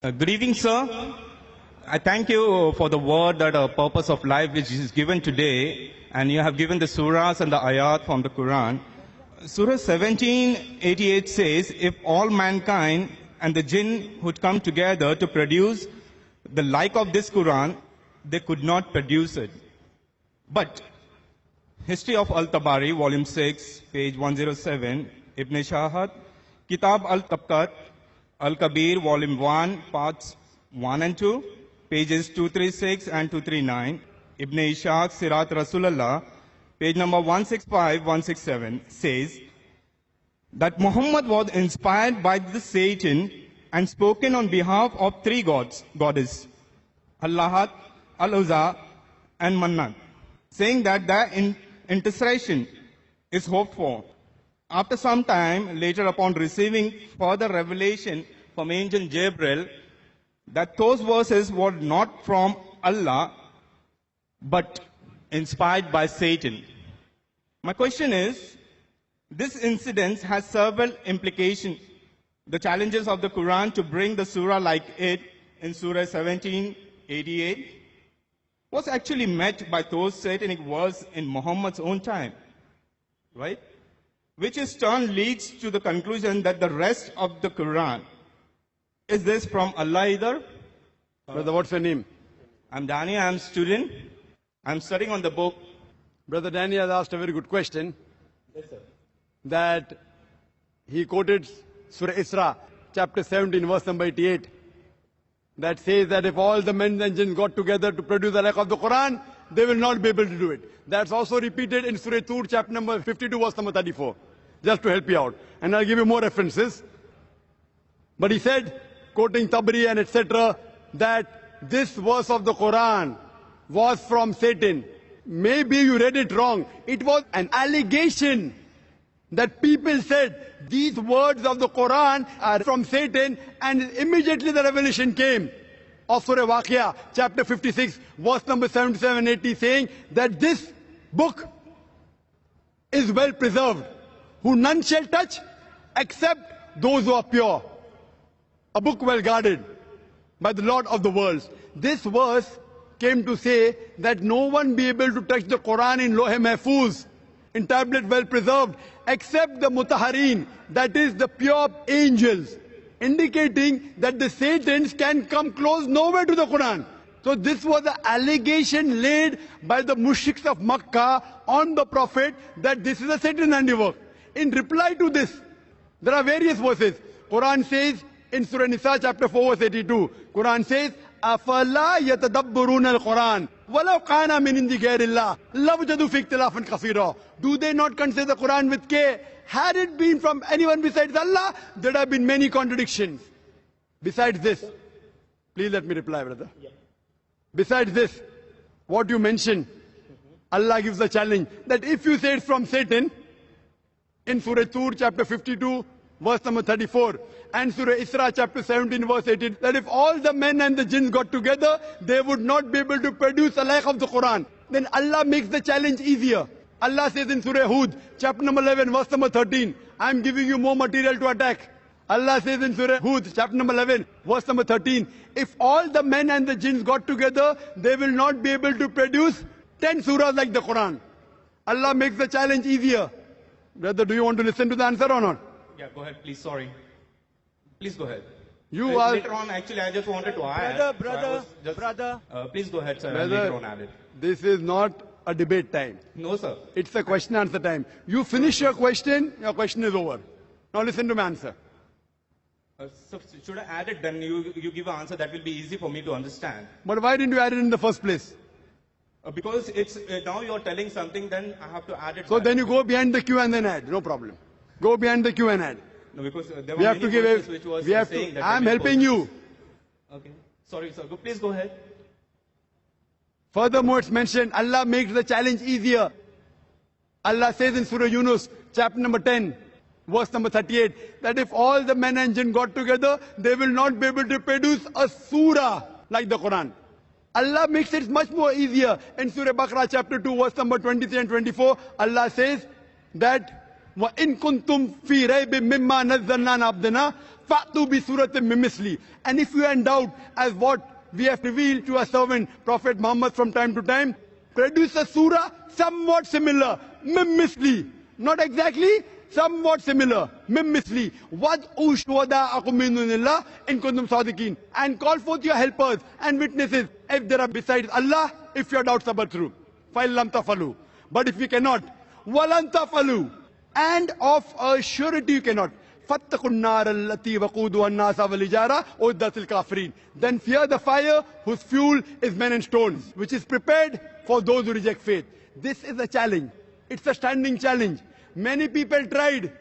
Good evening, sir. I thank you for the word that a purpose of life which is given today, and you have given the surahs and the ayat from the Quran. Surah 1788 says, if all mankind and the jinn would come together to produce the like of this Quran, they could not produce it. But History of Al-Tabari, volume 6, page 107, Ibn Shahat, Kitab al-Tabqat, Al-Kabir, volume 1, parts 1 and 2, pages 236 and 239, Ibn Ishaq, Sirat Rasulullah, page number 165, 167, says that Muhammad was inspired by the Satan and spoken on behalf of three goddesses, Allahat, Al-Uzza, and Mannat, saying that the intercession is hoped for. After some time, later upon receiving further revelation from angel Gabriel, that those verses were not from Allah, but inspired by Satan. My question is, this incident has several implications. The challenges of the Quran to bring the surah like it in Surah 1788 was actually met by those satanic verses in Muhammad's own time, right? Which in turn leads to the conclusion that the rest of the Quran, is this from Allah either? Brother, what's your name? I'm Danny, I'm a student. I'm studying on the book. Brother Danny has asked a very good question. Yes, sir. That he quoted Surah Isra, chapter 17, verse number 88. That says that if all the men and jinn got together to produce the like of the Quran, they will not be able to do it. That's also repeated in Surah Tur, chapter number 52, verse number 34. Just to help you out. And I'll give you more references. But he said, quoting Tabari and etc., that this verse of the Quran was from Satan. Maybe you read it wrong. It was an allegation that people said these words of the Quran are from Satan, and immediately the revelation came of Surah Waqia, chapter 56, verse number 77-80, saying that this book is well preserved, who none shall touch except those who are pure. A book well guarded by the Lord of the worlds. This verse came to say that no one be able to touch the Quran in Lohe Mahfuz, in tablet well preserved, except the Mutahareen, that is the pure angels, indicating that the Satans can come close nowhere to the Quran. So this was the allegation laid by the mushriks of Makkah on the Prophet that this is a Satan handiwork. In reply to this, there are various verses. Quran says in Surah Nisa chapter 4 verse 82, Quran says, أَفَلَا يَتَدَبَّرُونَ الْقُرْآنَ وَلَوْ قَانَ مِنْ عِنْدِ غَيْرِ اللَّهِ لَوْجَدُوا فِي اخْتِلَافًا كَثِيرًا. Do they not consider the Quran with care? Had it been from anyone besides Allah, there would have been many contradictions. Besides this, please let me reply, brother. Yeah. Besides this, what you mentioned, Allah gives the challenge that if you say it's from Satan, in Surah Tur chapter 52, verse number 34, and Surah Isra chapter 17, verse 18, that if all the men and the jinns got together, they would not be able to produce a like of the Quran. Then Allah makes the challenge easier. Allah says in Surah Hud, chapter number 11, verse number 13, I am giving you more material to attack. Allah says in Surah Hud, chapter number 11, verse number 13, if all the men and the jinns got together, they will not be able to produce 10 surahs like the Quran. Allah makes the challenge easier. Brother, do you want to listen to the answer or not? Yeah, go ahead, please. Sorry. Please go ahead. You are... Later on, actually, I just wanted to add. Brother. Please go ahead, sir. Brother, later on add it. This is not a debate time. No, sir. It's a question answer time. You finish your question is over. Now listen to my answer. So should I add it? Then you give an answer that will be easy for me to understand. But why didn't you add it in the first place? Because it's now you're telling something, then I have to add it. So then you go behind the queue and then add. No problem. Go behind the queue and add. No, because there we were have to give verses which was saying that I'm helping you. Okay. Sorry, sir. Please go ahead. Furthermore, it's mentioned, Allah makes the challenge easier. Allah says in Surah Yunus, chapter number 10, verse number 38, that if all the men and jinn got together, they will not be able to produce a surah like the Quran. Allah makes it much more easier. In Surah Baqarah chapter 2, verse number 23 and 24, Allah says that وَإِن كُنْتُمْ فِي رَيْبٍ مِّمَّا نَزَّلْنَا عَلَىٰ عَبْدِنَا فَأْتُوا بِسُورَةٍ مِّن مِّثْلِهِ. And if you are in doubt as what we have revealed to our servant Prophet Muhammad from time to time, produce a surah somewhat similar, مِّن مِّثْلِهِ. Not exactly, somewhat similar, مِّن مِّثْلِهِ. وَادْعُوا شُهَدَاءَكُم مِّن دُونِ اللَّهِ إِن كُنتُمْ صَادِقِينَ. And call forth your helpers and witnesses if there are besides Allah, if your doubts are but true. فَإِن لَّمْ تَفْعَلُوا. But if you cannot, وَلَن تَفْعَلُوا. And of a surety you cannot. فَاتَّقُوا النَّارَ الَّتِي وَقُودُهَا النَّاسَ وَالْحِجَارَةُ أُعِدَّتْ لِلْكَافِرِينَ. Then fear the fire whose fuel is men and stones, which is prepared for those who reject faith. This is a challenge. It's a standing challenge. Many people tried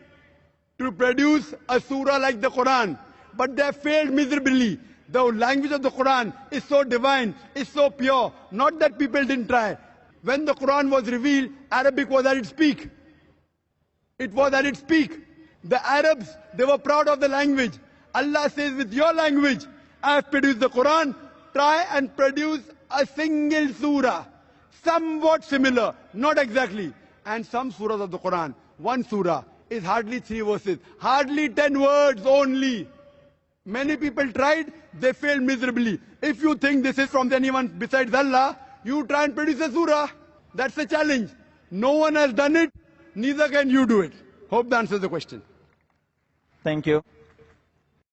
to produce a surah like the Quran, but they have failed miserably. The language of the Quran is so divine, is so pure. Not that people didn't try. When the Quran was revealed, Arabic was at its peak. It was at its peak. The Arabs, they were proud of the language. Allah says, with your language, I have produced the Quran. Try and produce a single surah, somewhat similar, not exactly. And some surahs of the Quran, one surah is hardly 3 verses, hardly 10 words only. Many people tried, they failed miserably. If you think this is from anyone besides Allah, you try and produce a surah. That's a challenge. No one has done it, neither can you do it. Hope that answers the question. Thank you.